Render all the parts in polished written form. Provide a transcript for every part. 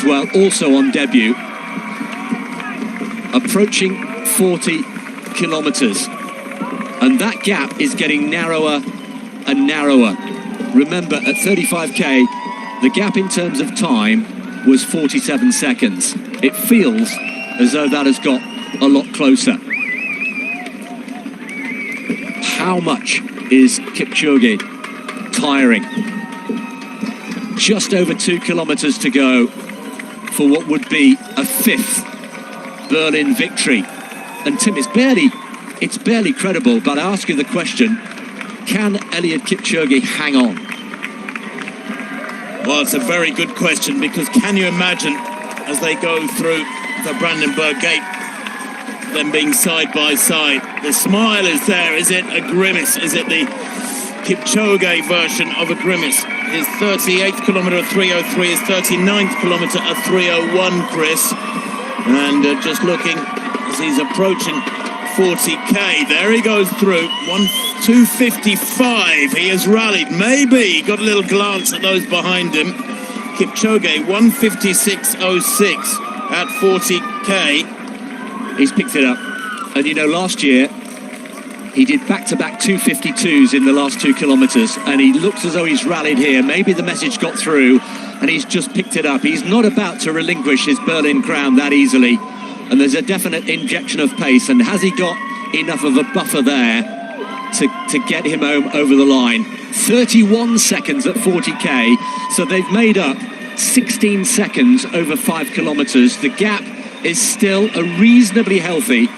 well, also on debut, approaching 40 kilometres. And that gap is getting narrower and narrower. Remember, at 35k, the gap in terms of time was 47 seconds. It feels as though that has got a lot closer. How much is Cipchoge tiring? Just over 2 kilometres to go for what would be a 5th Berlin victory. And Tim, it's barely credible, but I ask you the question, can Eliud Kipchoge hang on? Well, it's a very good question, because can you imagine, as they go through the Brandenburg Gate, them being side by side? The smile is there. Is it a grimace? Is it the Cipchoge version of a grimace? His 38th kilometre at 3:03, his 39th kilometre at 3:01, Chris. And just looking as he's approaching 40k, there he goes through, 2:55. He has rallied, maybe got a little glance at those behind him. Cipchoge 1:56.06 at 40k. He's picked it up. And you know, last year he did back-to-back 2:52s in the last 2 kilometres, and he looks as though he's rallied here. Maybe the message got through and he's just picked it up. He's not about to relinquish his Berlin crown that easily, and there's a definite injection of pace. And has he got enough of a buffer there to get him home over the line? 31 seconds at 40k, so they've made up 16 seconds over 5 kilometres. The gap is still a reasonably healthy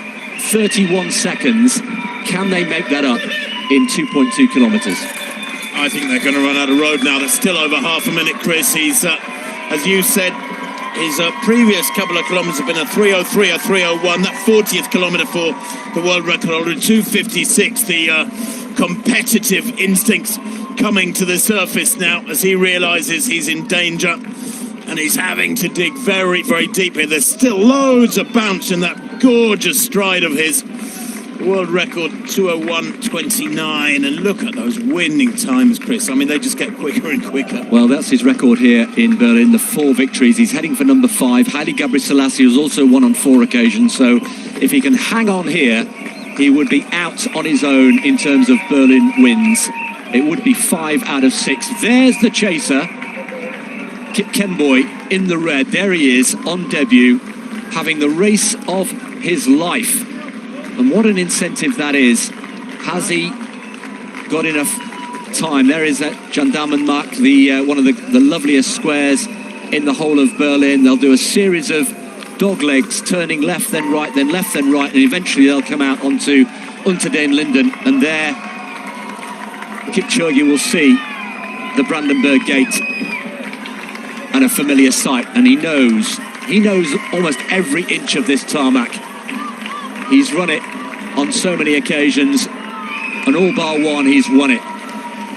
31 seconds. Can they make that up in 2.2 kilometres? I think they're going to run out of road now. That's still over half a minute, Chris. He's, as you said, his previous couple of kilometres have been a 3:03, a 3:01. That 40th kilometre for the world record holder, 2:56. The competitive instincts coming to the surface now as he realises he's in danger, and he's having to dig very, very deep here. There's still loads of bounce in that gorgeous stride of his. World record 2:01.29, and look at those winning times, Chris. I mean, they just get quicker and quicker. Well, that's his record here in Berlin, the 4 victories. He's heading for number 5. Haile Gebrselassie has also won on 4 occasions, so if he can hang on here, he would be out on his own in terms of Berlin wins. It would be 5 out of 6. There's the chaser, Kipchoge in the red. There he is on debut, having the race of his life. And what an incentive that is. Has he got enough time? There is that Gendarmenmarkt, one of the loveliest squares in the whole of Berlin. They'll do a series of dog legs, turning left, then right, then left, then right, and eventually they'll come out onto Unter den Linden. And there, Kipchoge will see the Brandenburg Gate and a familiar sight. And he knows almost every inch of this tarmac. He's run it on so many occasions, and all bar one, he's won it.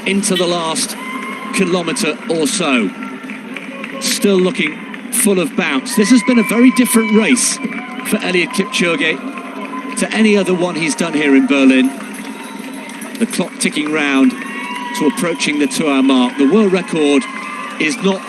Into the last kilometre or so. Still looking full of bounce. This has been a very different race for Eliud Kipchoge to any other one he's done here in Berlin. The clock ticking round to approaching the 2-hour mark. The world record is not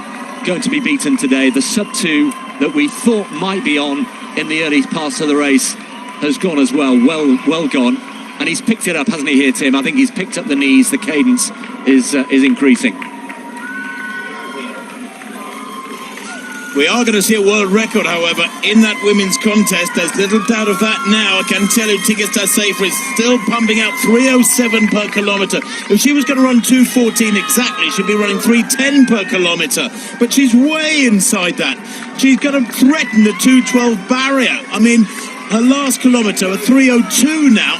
going to be beaten today. The sub-2 that we thought might be on in the early parts of the race has gone as well, well gone. And he's picked it up, hasn't he, here, Tim? I think he's picked up the knees. The cadence is increasing. We are going to see a world record, however, in that women's contest. There's little doubt of that now. I can tell you, Assefa is still pumping out 3:07 per kilometre. If she was going to run 2:14 exactly, she'd be running 3:10 per kilometre. But she's way inside that. She's going to threaten the 2:12 barrier. I mean, her last kilometre, a 3:02 now,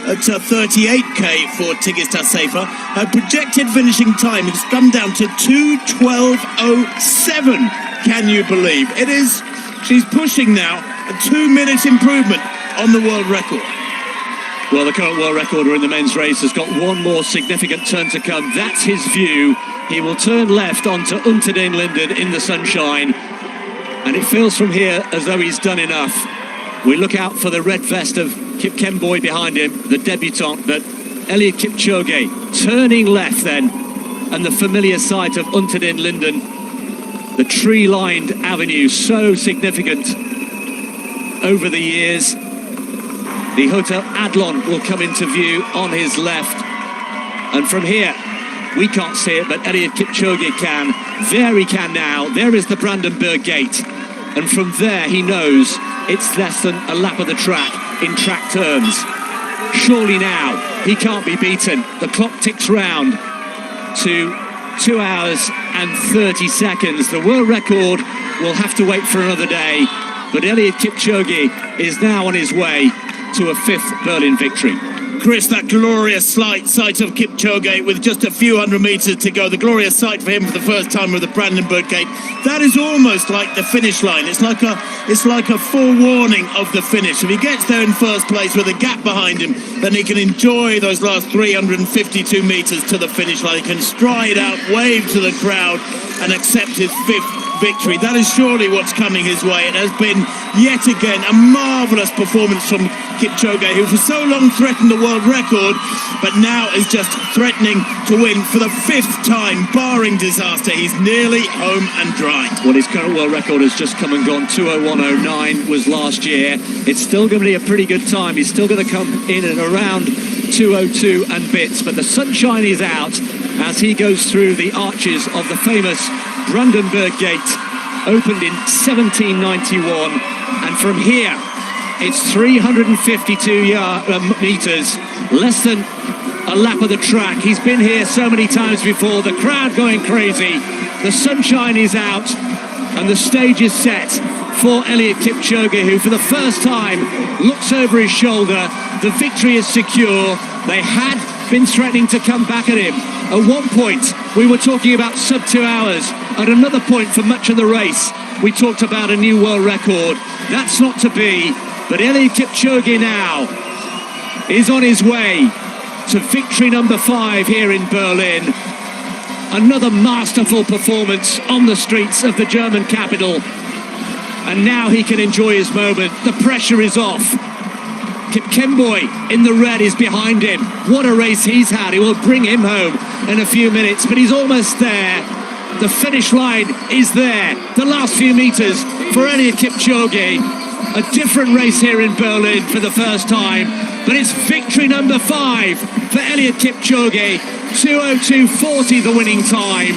at 38k for Assefa. Her projected finishing time has come down to 2:12.07. Can you believe? It is, she's pushing now a 2-minute improvement on the world record. Well, the current world recorder in the men's race has got one more significant turn to come. That's his view. He will turn left onto Unter den Linden in the sunshine. And it feels from here as though he's done enough. We look out for the red vest of Kipchoge behind him, the debutant, but Eliud Kipchoge turning left then, and the familiar sight of Unter den Linden The tree-lined avenue, so significant over the years. The Hotel Adlon will come into view on his left. And from here, we can't see it, but Eliud Kipchoge can. There he can now. There is the Brandenburg Gate. And from there, he knows it's less than a lap of the track in track terms. Surely now, he can't be beaten. The clock ticks round to 2 hours and 30 seconds. The world record will have to wait for another day. But Eliud Kipchoge is now on his way to a 5th Berlin victory. Chris, that glorious sight of Kipchoge with just a few hundred metres to go. The glorious sight for him for the first time with the Brandenburg Gate. That is almost like the finish line. It's like a forewarning of the finish. If he gets there in first place with a gap behind him, then he can enjoy those last 352 metres to the finish line. He can stride out, wave to the crowd and accept his 5th victory. That is surely what's coming his way. It has been yet again a marvellous performance from Kipchoge, who for so long threatened the world record, but now is just threatening to win for the 5th time, barring disaster. He's nearly home and dry. Well, his current world record has just come and gone. 2:01.09 was last year. It's still going to be a pretty good time. He's still going to come in and around 2:02 and bits, but the sunshine is out as he goes through the arches of the famous Brandenburg Gate, opened in 1791, and from here it's 352 metres, less than a lap of the track. He's been here so many times before, the crowd going crazy, the sunshine is out, and the stage is set for Eliud Kipchoge, who for the first time looks over his shoulder. The victory is secure. They had been threatening to come back at him. At one point, we were talking about sub 2 hours. At another point for much of the race, we talked about a new world record. That's not to be, but Eliud Kipchoge now is on his way to victory number 5 here in Berlin. Another masterful performance on the streets of the German capital. And now he can enjoy his moment. The pressure is off. Kipchoge in the red is behind him. What a race he's had. It will bring him home in a few minutes, but he's almost there. The finish line is there. The last few metres for Eliud Kipchoge. A different race here in Berlin for the first time, but it's victory number 5 for Eliud Kipchoge. 2:02.40 the winning time.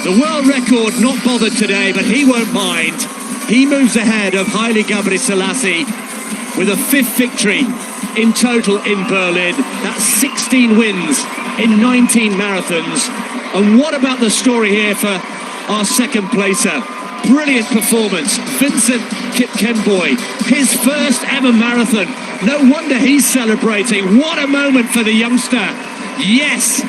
The world record not bothered today, but he won't mind. He moves ahead of Haile Gebrselassie with a 5th victory in total in Berlin. That's 16 wins in 19 marathons. And what about the story here for our second placer? Brilliant performance, Vincent Kipchoge, his first ever marathon. No wonder he's celebrating. What a moment for the youngster. Yes,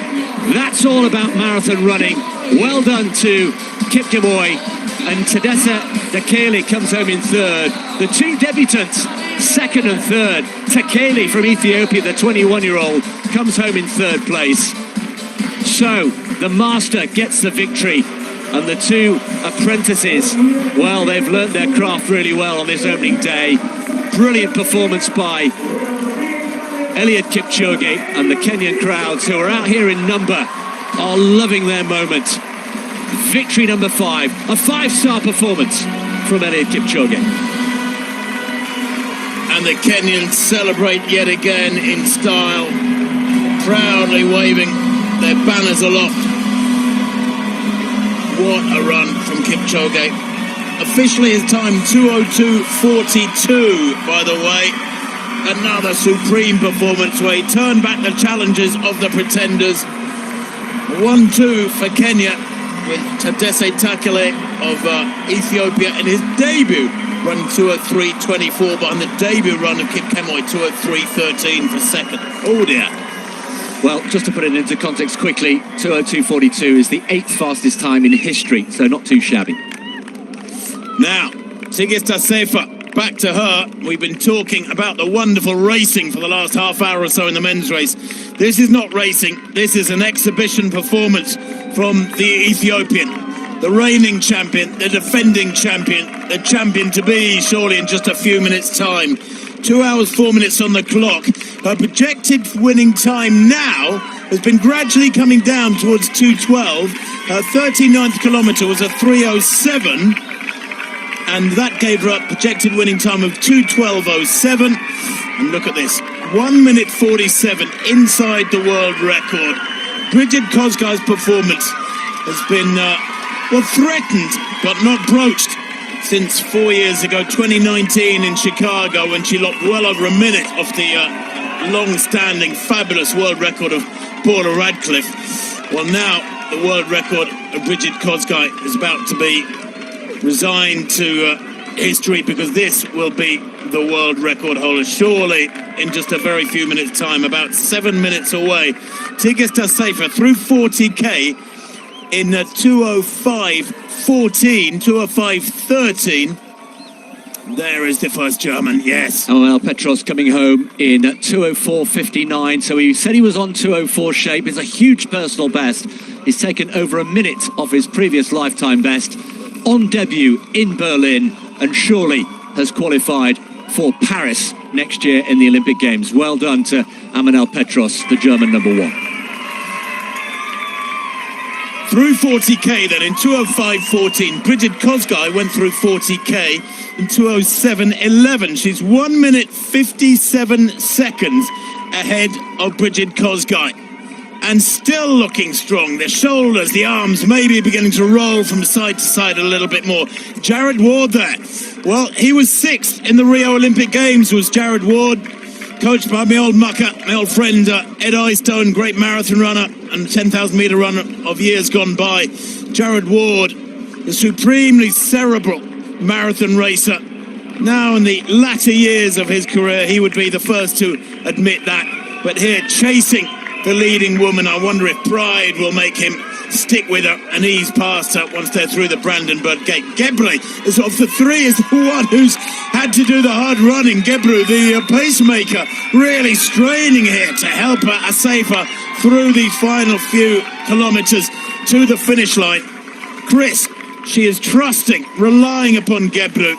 that's all about marathon running. Well done to Kipchoge. And Tadesse Tekele comes home in 3rd. The 2 debutants, 2nd and 3rd. Tekele from Ethiopia, the 21-year-old, comes home in 3rd place. So, the master gets the victory. And the 2 apprentices, well, they've learnt their craft really well on this opening day. Brilliant performance by Eliud Kipchoge, and the Kenyan crowds, who are out here in number, are loving their moment. Victory number 5, a 5-star performance from Eliud Kipchoge. And the Kenyans celebrate yet again in style, proudly waving their banners aloft. What a run from Kipchoge. Officially his time 2:02.42, by the way. Another supreme performance where he turned back the challenges of the pretenders. 1-2 for Kenya with Tadesse Tekele of Ethiopia in his debut run 2:03.24, but on the debut run of Kipchoge 2:03.13 for 2nd. Oh dear. Well, just to put it into context quickly, 2:02.42 is the 8th fastest time in history, so not too shabby. Now, Tigist Assefa, back to her. We've been talking about the wonderful racing for the last half hour or so in the men's race. This is not racing, this is an exhibition performance from the Ethiopian. The reigning champion, the defending champion, the champion to be surely in just a few minutes' time. 2 hours, 4 minutes on the clock. Her projected winning time now has been gradually coming down towards 2:12. Her 39th kilometre was a 3:07, and that gave her a projected winning time of 2:12.07. And look at this, 1 minute 47 inside the world record. Bridget Kosgei's performance has been, threatened but not broached since 4 years ago, 2019 in Chicago, when she lopped well over a minute off the long-standing, fabulous world record of Paula Radcliffe. Well, now the world record of Bridget Kosgei is about to be resigned to history, because this will be the world record holder, surely in just a very few minutes' time, about 7 minutes away. Tigist Assefa through 40k in 2:05.14, 2:05.13. There is the first German, yes. Amanal Petros coming home in 2:04.59. So he said he was on 2:04 shape. It's a huge personal best. He's taken over a minute off his previous lifetime best on debut in Berlin, and surely has qualified for Paris next year in the Olympic Games. Well done to Amanal Petros, the German number one. Through 40k then in 2:05.14. Bridget Kosgei went through 40k in 2:07.11. She's 1 minute 57 seconds ahead of Bridget Kosgei, and still looking strong. The shoulders, the arms maybe beginning to roll from side to side a little bit more. Jared Ward there. Well, he was 6th in the Rio Olympic Games, was Jared Ward, coached by my old mucker, my old friend Ed Eyestone, great marathon runner and 10,000 metre runner of years gone by. Jared Ward, the supremely cerebral marathon racer. Now in the latter years of his career, he would be the first to admit that. But here, chasing the leading woman, I wonder if pride will make him stick with her and ease past her once they're through the Brandenburg Gate. Gebru is of the three is the one who's had to do the hard running. Gebru, the pacemaker, really straining here to help her Assefa through these final few kilometres to the finish line. Chris, she is trusting, relying upon Gebru.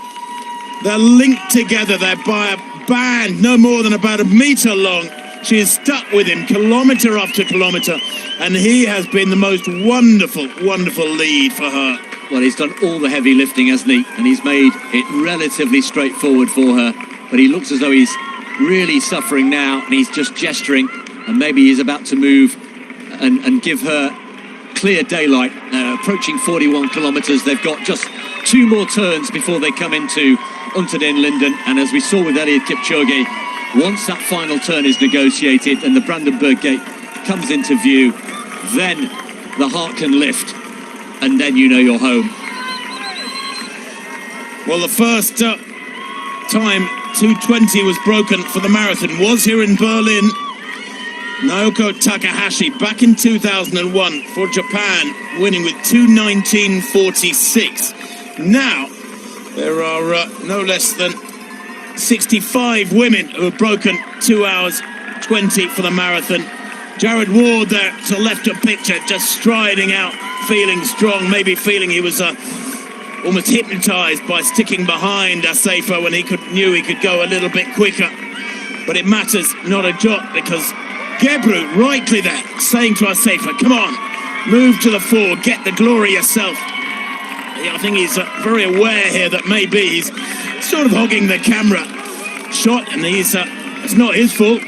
They're linked together, they're by a band no more than about a metre long. She is stuck with him kilometre after kilometre, and he has been the most wonderful, wonderful lead for her. Well, he's done all the heavy lifting, hasn't he? And he's made it relatively straightforward for her. But he looks as though he's really suffering now, and he's just gesturing, and maybe he's about to move and give her clear daylight. Approaching 41 kilometres, they've got just 2 more turns before they come into Unter den Linden. And as we saw with Eliud Kipchoge, once that final turn is negotiated and the Brandenburg Gate comes into view, then the heart can lift, and then you know you're home. Well, the first time 2:20 was broken for the marathon was here in Berlin. Naoko Takahashi back in 2001 for Japan, winning with 2:19.46. Now, there are no less than 65 women who have broken 2 hours 20 for the marathon. Jared Ward there to the left of picture, just striding out, feeling strong, maybe feeling he was almost hypnotised by sticking behind Assefa when he knew he could go a little bit quicker. But it matters not a jot, because Gebru, rightly there, saying to Assefa, come on, move to the fore, get the glory yourself. I think he's very aware here that maybe he's sort of hogging the camera shot, and it's not his fault.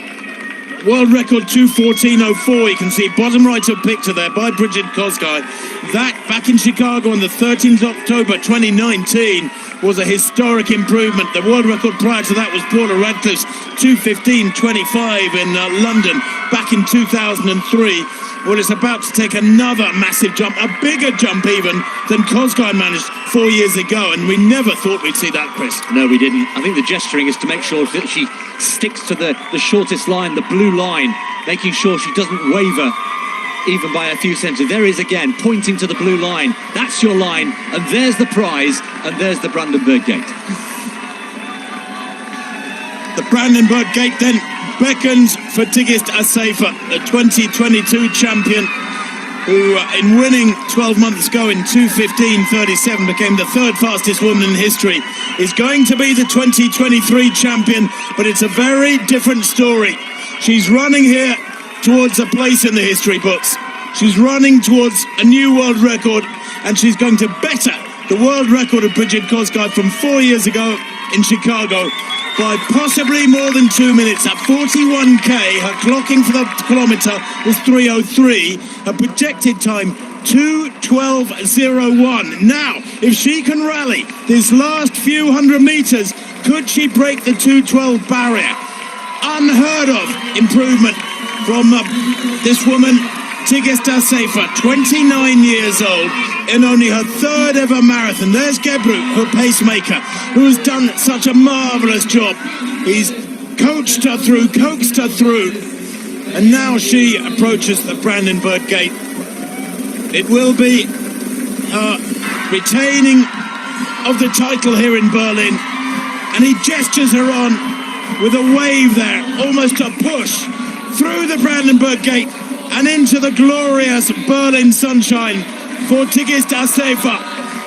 World record 2:14.04, you can see bottom right of picture there by Bridget Kosgei. That back in Chicago on the 13th of October 2019 was a historic improvement. The world record prior to that was Paula Radcliffe's 2:15.25 in London back in 2003. Well, it's about to take another massive jump, a bigger jump even than Kosgei managed 4 years ago, and we never thought we'd see that, Chris. No, we didn't. I think the gesturing is to make sure that she sticks to the shortest line, the blue line, making sure she doesn't waver even by a few centimetres. There is again, pointing to the blue line. That's your line, and there's the prize, and there's the Brandenburg Gate. The Brandenburg Gate then beckons for Tigist Assefa, the 2022 champion, who in winning 12 months ago in 2:15.37 became the 3rd fastest woman in history, is going to be the 2023 champion, but it's a very different story. She's running here towards a place in the history books. She's running towards a new world record, and she's going to better the world record of Bridget Kosgei from 4 years ago in Chicago by possibly more than 2 minutes. At 41k, her clocking for the kilometre was 3:03. Her projected time 2:12.01. Now, if she can rally these last few hundred metres, could she break the 2:12 barrier? Unheard of improvement from this woman, Tigist Assefa, 29 years old, in only her third ever marathon. There's Gebru, her pacemaker, who has done such a marvellous job. He's coached her through, coaxed her through, and now she approaches the Brandenburg Gate. It will be her retaining of the title here in Berlin, and he gestures her on with a wave there, almost a push through the Brandenburg Gate and into the glorious Berlin sunshine for Tigist Assefa.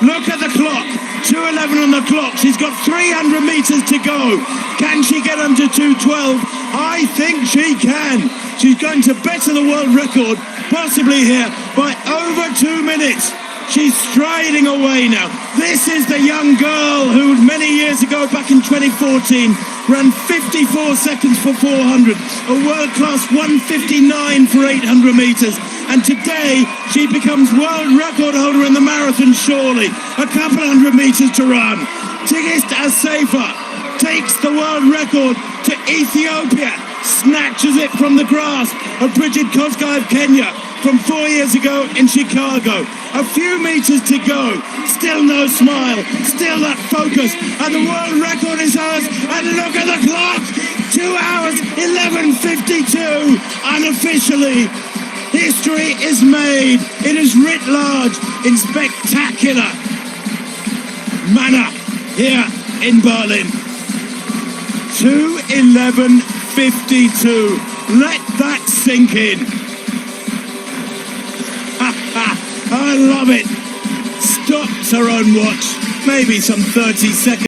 Look at the clock, 2:11 on the clock. She's got 300 metres to go. Can she get under 2:12? I think she can. She's going to better the world record, possibly here, by over 2 minutes. She's striding away now. This is the young girl who many years ago, back in 2014, ran 54 seconds for 400, a world-class 1:59 for 800 metres. And today, she becomes world record holder in the marathon, surely. A couple hundred metres to run. Tigist Assefa takes the world record to Ethiopia, snatches it from the grasp of Bridget Kosgei of Kenya from 4 years ago in Chicago. A few metres to go, still no smile, still that focus, and the world record is hers. And look at the clock, 2 hours, 11:52, unofficially. History is made. It is writ large in spectacular manner here in Berlin. 2:11:52. Let that sink in. I love it. Stops her own watch. Maybe some 30 seconds.